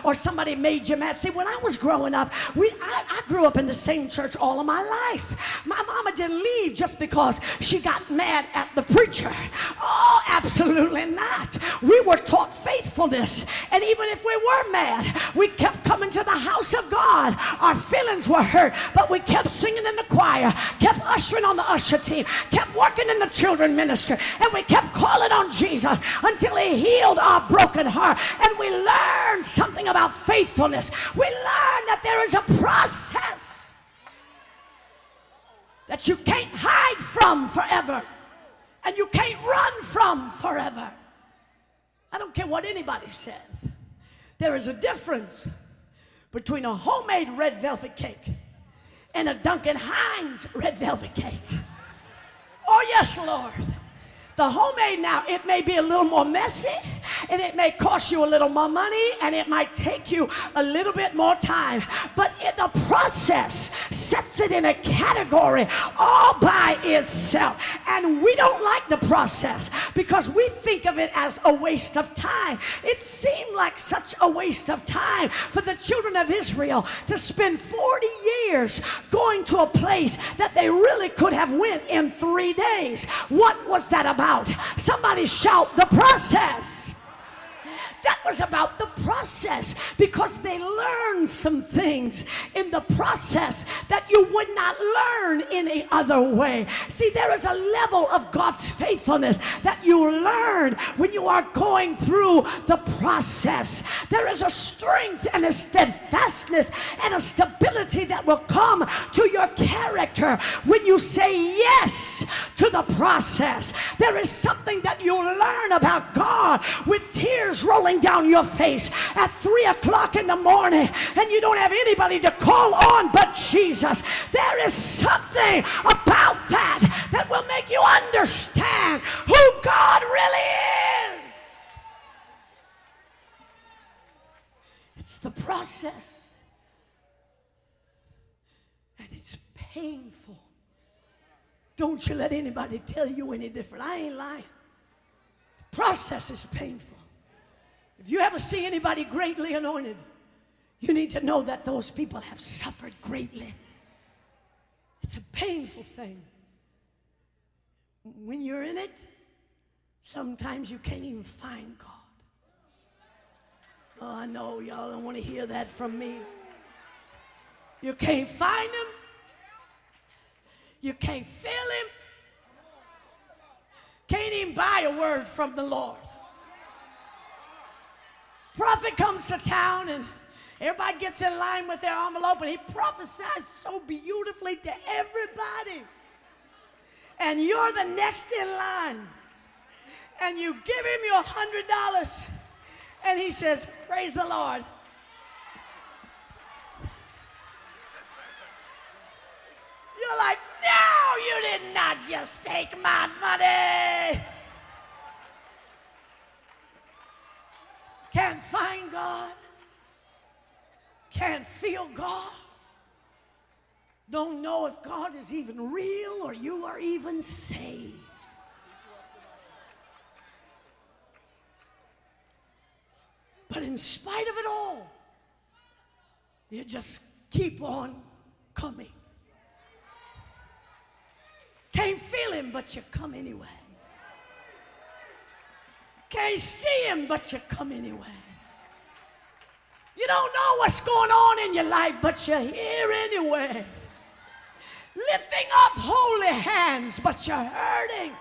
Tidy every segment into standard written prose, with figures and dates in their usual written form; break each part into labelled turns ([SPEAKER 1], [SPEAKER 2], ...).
[SPEAKER 1] or somebody made you mad. See, when I was growing up, I grew up in the same church all of my life. My mama didn't leave just because she got mad at the preacher. Oh, absolutely not. We were taught faithfulness, and even if we were mad, we kept coming to the house of God. Our feelings were hurt, but we kept singing in the choir, kept ushering on the usher team, kept working in the children ministry, and we kept calling on Jesus until he healed our broken heart. And we learned something about faithfulness. We learned that there is a process that you can't hide from forever, and you can't run from forever. I don't care what anybody says. There is a difference between a homemade red velvet cake and a Duncan Hines red velvet cake. Oh, yes, Lord. The homemade now, it may be a little more messy, and it may cost you a little more money, and it might take you a little bit more time, but the process sets it in a category all by itself. And we don't like the process because we think of it as a waste of time. It seemed like such a waste of time for the children of Israel to spend 40 years going to a place that they really could have went in 3 days. What was that about? Somebody shout, the process. That was about the process, because they learned some things in the process that you would not learn any other way. See, there is a level of God's faithfulness that you learn when you are going through the process. There is a strength and a steadfastness and a stability that will come to your character when you say yes to the process. There is something that you learn about God with tears rolling down your face at 3 o'clock in the morning, and you don't have anybody to call on but Jesus. There is something about that that will make you understand who God really is. It's the process, and it's painful. Don't you let anybody tell you any different. I ain't lying. The process is painful. If you ever see anybody greatly anointed, you need to know that those people have suffered greatly. It's a painful thing. When you're in it, sometimes you can't even find God. Oh, I know y'all don't want to hear that from me. You can't find him. You can't feel him. Can't even buy a word from the Lord. Prophet comes to town, and everybody gets in line with their envelope, and he prophesies so beautifully to everybody. And you're the next in line, and you give him your $100, and he says, praise the Lord. You're like, no, you did not just take my money. Can't find God, can't feel God, don't know if God is even real or you are even saved. But in spite of it all, you just keep on coming. Can't feel him, but you come anyway. Can't see him, but you come anyway. You don't know what's going on in your life, but you're here anyway. Lifting up holy hands, but you're hurting.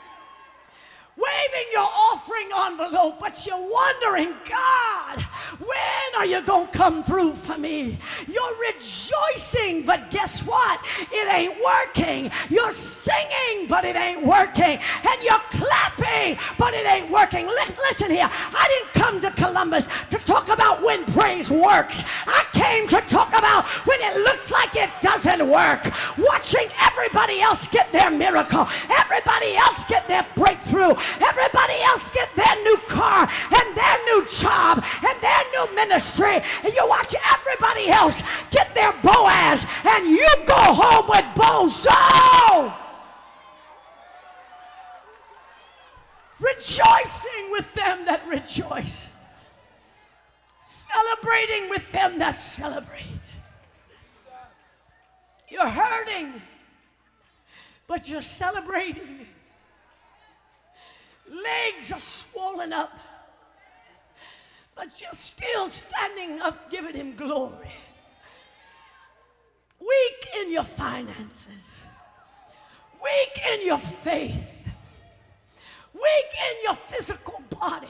[SPEAKER 1] Waving your offering envelope, but you're wondering, God, when are you going to come through for me? You're rejoicing, but guess what? It ain't working. You're singing, but it ain't working. And you're clapping, but it ain't working. Listen here. I didn't come to Columbus to talk about when praise works. I came to talk about when it looks like it doesn't work. Watching everybody else get their miracle. Everybody else get their breakthrough. Everybody else get their new car and their new job and their new ministry, and you watch everybody else get their Boaz, and you go home with Bozo. Rejoicing with them that rejoice. Celebrating with them that celebrate. You're hurting, but you're celebrating. Legs are swollen up, but you're still standing up giving him glory. Weak in your finances, weak in your faith, weak in your physical body,